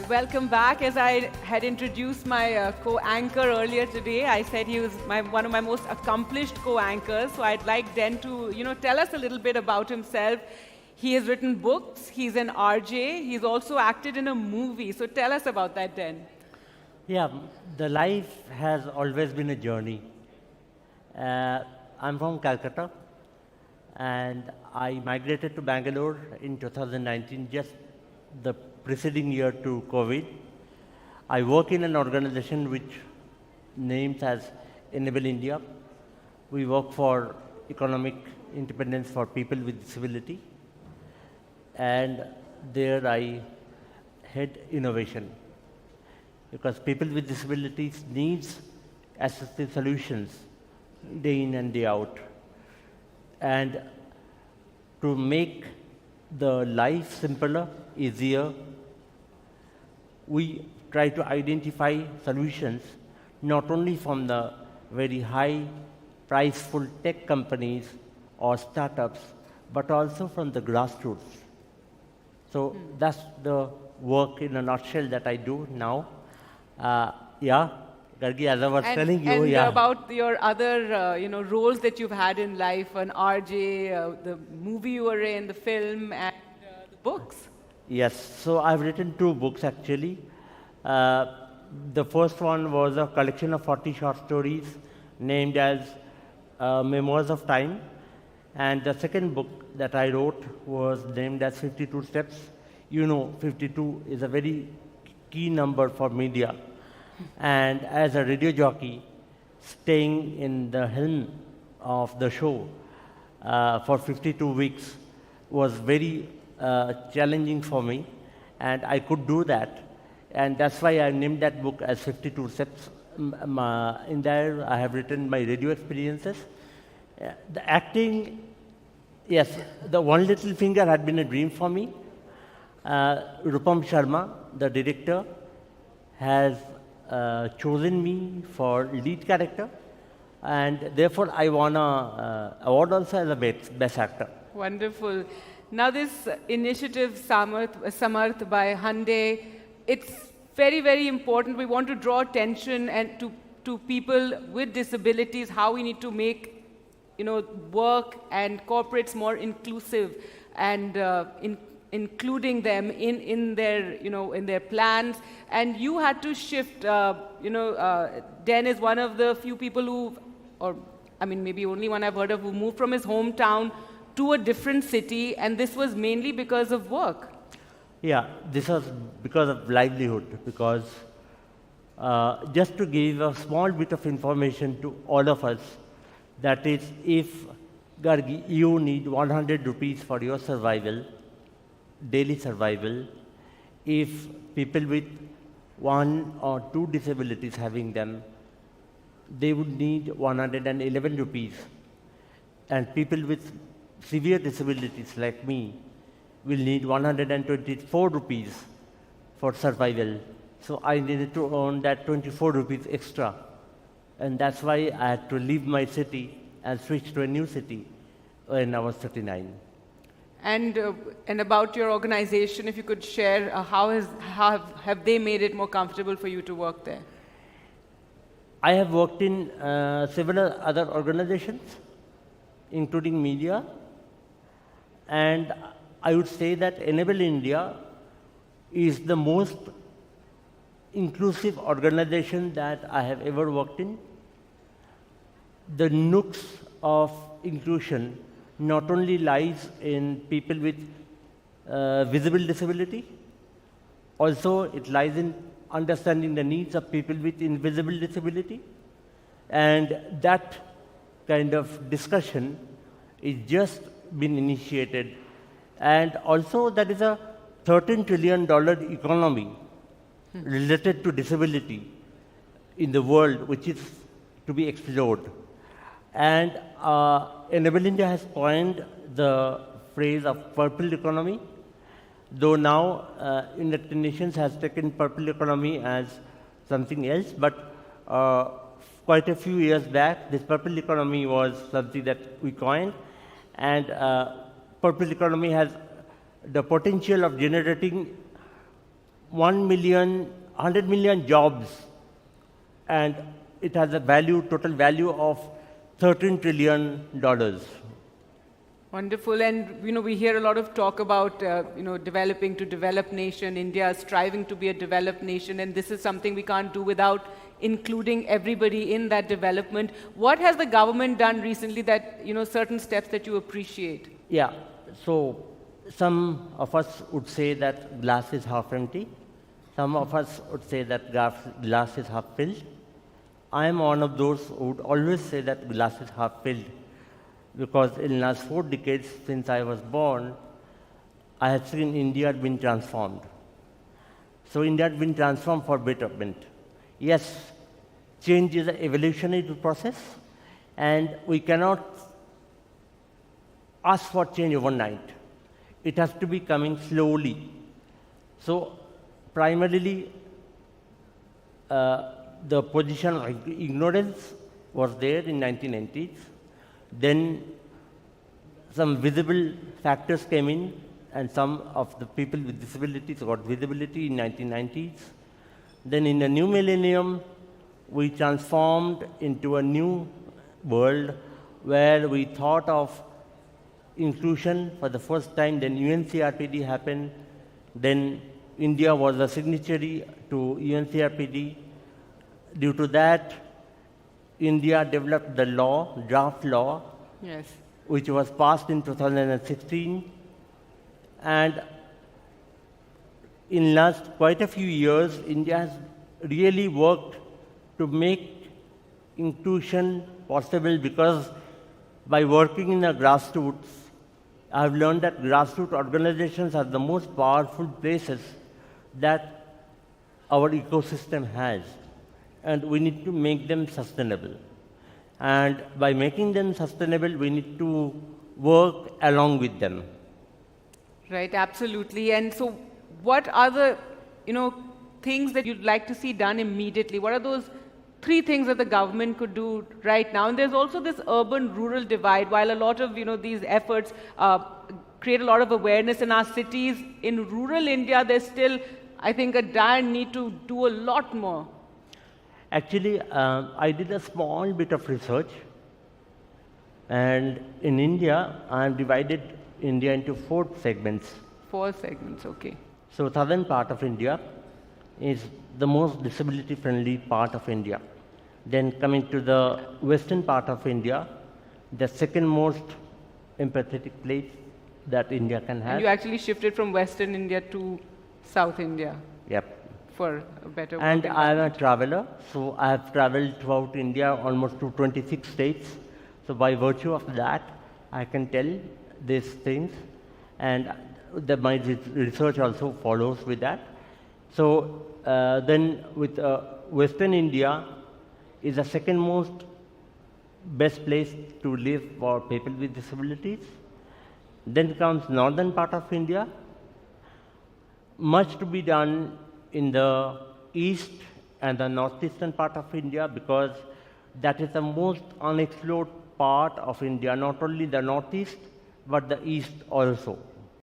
welcome back. As I had introduced my co-anchor earlier today, I said he was one of my most accomplished co-anchors. So I'd like Den to, tell us a little bit about himself. He has written books. He's an RJ. He's also acted in a movie. So tell us about that, Den. Yeah, the life has always been a journey. I'm from Calcutta, and I migrated to Bangalore in 2019, just the preceding year to COVID. I work in an organization which names as Enable India. We work for economic independence for people with disability, and there I head innovation, because people with disabilities needs assistive solutions day in and day out. And to make the life simpler, easier, we try to identify solutions not only from the very high priceful tech companies or startups, but also from the grassroots. So that's the work in a nutshell that I do now. Gargi, as I was telling you, and about your other, roles that you've had in life, an RJ, the movie you were in, the film, and the books. Yes, so I've written 2 books actually. The first one was a collection of 40 short stories named as Memoirs of Time. And the second book that I wrote was named as 52 Steps. 52 is a very key number for media. And as a radio jockey, staying in the helm of the show for 52 weeks was very challenging for me, and I could do that. And that's why I named that book as 52 Steps. In there, I have written my radio experiences. The acting, yes, the One Little Finger had been a dream for me. Rupam Sharma, the director, has chosen me for lead character, and therefore I won an award also as a best actor. Wonderful. Now this initiative, Samarth by Hyundai, it's very, very important. We want to draw attention and to people with disabilities, how we need to make work and corporates more inclusive and including them in their in their plans. And you had to shift. Den is one of the few people maybe only one I've heard of, who moved from his hometown to a different city, and this was mainly because of work. Yeah, this was because of livelihood. Because just to give a small bit of information to all of us, that is, if Gargi, you need 100 rupees for your survival, daily survival. If people with 1 or 2 disabilities having them, they would need 111 rupees. And people with severe disabilities like me will need 124 rupees for survival. So I needed to earn that 24 rupees extra. And that's why I had to leave my city and switch to a new city when I was 39. And about your organization, if you could share, how have they made it more comfortable for you to work there? I have worked in several other organizations, including media, and I would say that Enable India is the most inclusive organization that I have ever worked in. The nooks of inclusion not only lies in people with visible disability, also it lies in understanding the needs of people with invisible disability. And that kind of discussion is just been initiated. And also that is a $13 trillion economy related to disability in the world, which is to be explored. And Enable India has coined the phrase of purple economy, though now United Nations has taken purple economy as something else, but quite a few years back, this purple economy was something that we coined, and purple economy has the potential of generating 100 million jobs, and it has a total value of $13 trillion. Wonderful. And, we hear a lot of talk about, developing to developed nation. India is striving to be a developed nation, and this is something we can't do without including everybody in that development. What has the government done recently that, certain steps that you appreciate? Yeah, so some of us would say that glass is half empty. Some of us would say that glass is half filled. I am one of those who would always say that glass is half filled, because in the last 4 decades since I was born, I have seen India being transformed. So India has been transformed for betterment. Yes, change is an evolutionary process, and we cannot ask for change overnight. It has to be coming slowly. So primarily, the position of ignorance was there in 1990s. Then some visible factors came in, and some of the people with disabilities got visibility in 1990s. Then in the new millennium, we transformed into a new world where we thought of inclusion for the first time. Then UNCRPD happened. Then India was a signatory to UNCRPD. Due to that, India developed the draft law, yes, which was passed in 2016. And in last quite a few years, India has really worked to make inclusion possible, because by working in the grassroots, I've learned that grassroots organizations are the most powerful places that our ecosystem has, and we need to make them sustainable. And by making them sustainable, we need to work along with them. Right, absolutely. And so what are the, things that you'd like to see done immediately? What are those 3 things that the government could do right now? And there's also this urban-rural divide. While a lot of, these efforts create a lot of awareness in our cities, in rural India, there's still, I think, a dire need to do a lot more. Actually, I did a small bit of research, and in India, I've divided India into 4 segments. 4 segments, okay. So southern part of India is the most disability-friendly part of India. Then coming to the western part of India, the second most empathetic place that India can have. And you actually shifted from western India to South India. Yep. For a better And I am a traveler, so I have traveled throughout India almost to 26 states. So by virtue of that, I can tell these things, and my research also follows with that. So then with Western India is the second most best place to live for people with disabilities. Then comes northern part of India. Much to be done in the east and the northeastern part of India, because that is the most unexplored part of India, not only the northeast, but the east also.